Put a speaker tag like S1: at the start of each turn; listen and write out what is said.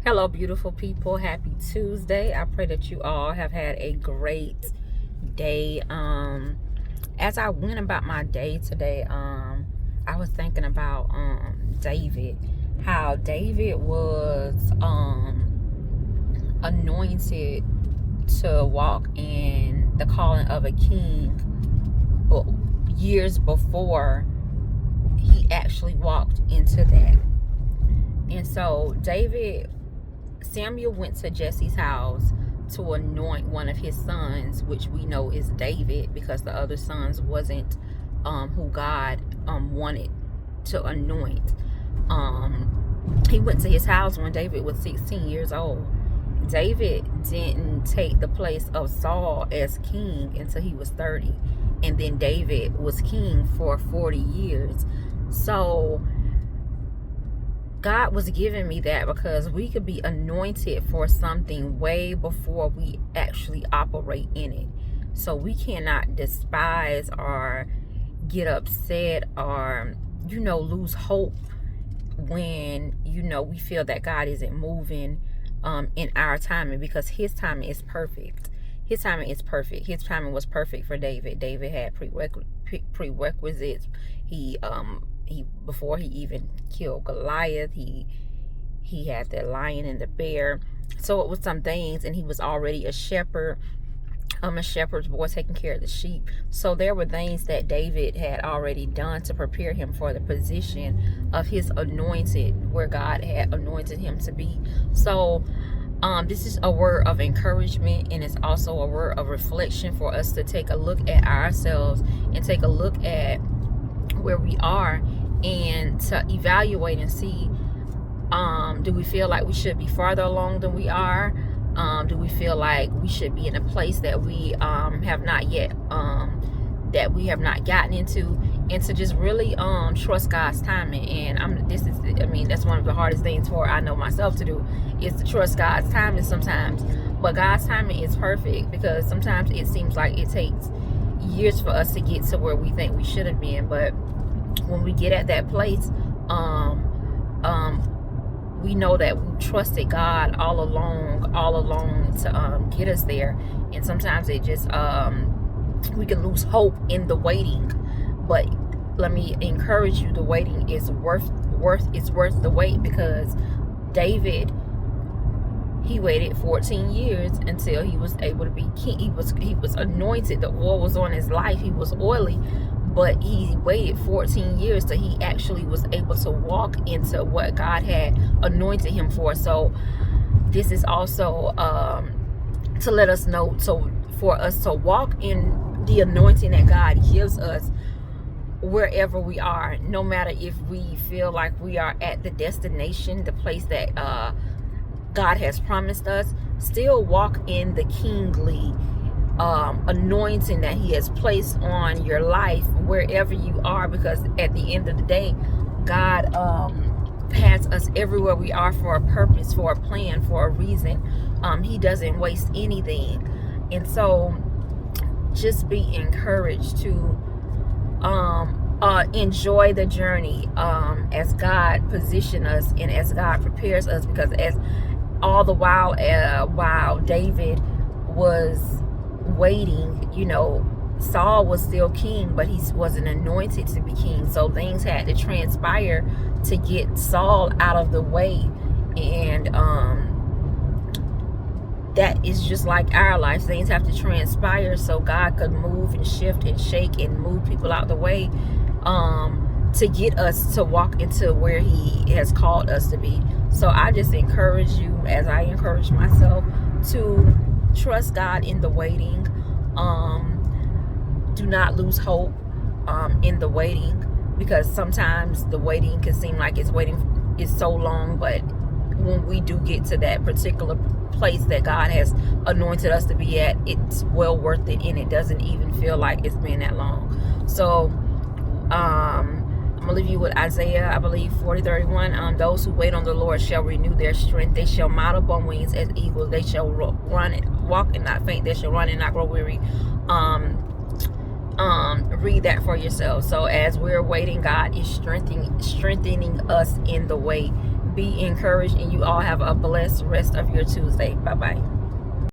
S1: Hello, beautiful people. Happy Tuesday. I pray that you all have had a great day. As I went about my day today, I was thinking about David, how David was anointed to walk in the calling of a king, but years before he actually walked into that. And so Samuel went to Jesse's house to anoint one of his sons, which we know is David, because the other sons wasn't who God wanted to anoint. He went to his house when David was 16 years old. David didn't take the place of Saul as king until he was 30. And then David was king for 40 years. So God was giving me that because we could be anointed for something way before we actually operate in it. So we cannot despise or get upset or, lose hope when, we feel that God isn't moving in our timing, because his timing is perfect. His timing is perfect. His timing was perfect for David. David had prerequisites. He before he even killed Goliath, he had the lion and the bear. So it was some things, and he was already a shepherd, a shepherd's boy taking care of the sheep. So there were things that David had already done to prepare him for the position of his anointed, where God had anointed him to be. So this is a word of encouragement, and it's also a word of reflection for us to take a look at ourselves and take a look at where we are, and to evaluate and see, do we feel like we should be farther along than we are? Do we feel like we should be in a place that we have not yet gotten into? And to just really trust God's timing. And that's one of the hardest things for I know myself to do, is to trust God's timing sometimes. But God's timing is perfect, because sometimes it seems like it takes years for us to get to where we think we should have been. But when we get at that place, we know that we trusted God all along to get us there. And sometimes it just we can lose hope in the waiting. But let me encourage you, the waiting is worth the wait, because David, he waited 14 years until he was able to be king. He was anointed. The oil was on his life. He was oily, but he waited 14 years till he actually was able to walk into what God had anointed him for. So this is also to let us know, so for us to walk in the anointing that God gives us wherever we are, no matter if we feel like we are at the destination, the place that God has promised us, still walk in the kingly anointing that he has placed on your life wherever you are, because at the end of the day, God has us everywhere we are for a purpose, for a plan, for a reason. He doesn't waste anything. And so just be encouraged to enjoy the journey as God positions us and as God prepares us, because as all the while David was waiting, Saul was still king, but he wasn't anointed to be king. So things had to transpire to get Saul out of the way. And that is just like our lives. Things have to transpire so God could move and shift and shake and move people out the way, to get us to walk into where he has called us to be. So I just encourage you, as I encourage myself, to trust God in the waiting. Do not lose hope in the waiting, because sometimes the waiting can seem like it's so long, but when we do get to that particular place that God has anointed us to be at, it's well worth it, and it doesn't even feel like it's been that long. So I'm gonna leave you with Isaiah, I believe 40:31. Those who wait on the Lord shall renew their strength. They shall mount up on wings as eagles. They shall run and walk and not faint. They shall run and not grow weary. Read that for yourself. So as we're waiting, God is strengthening us in the way. Be encouraged, and you all have a blessed rest of your Tuesday. Bye-bye.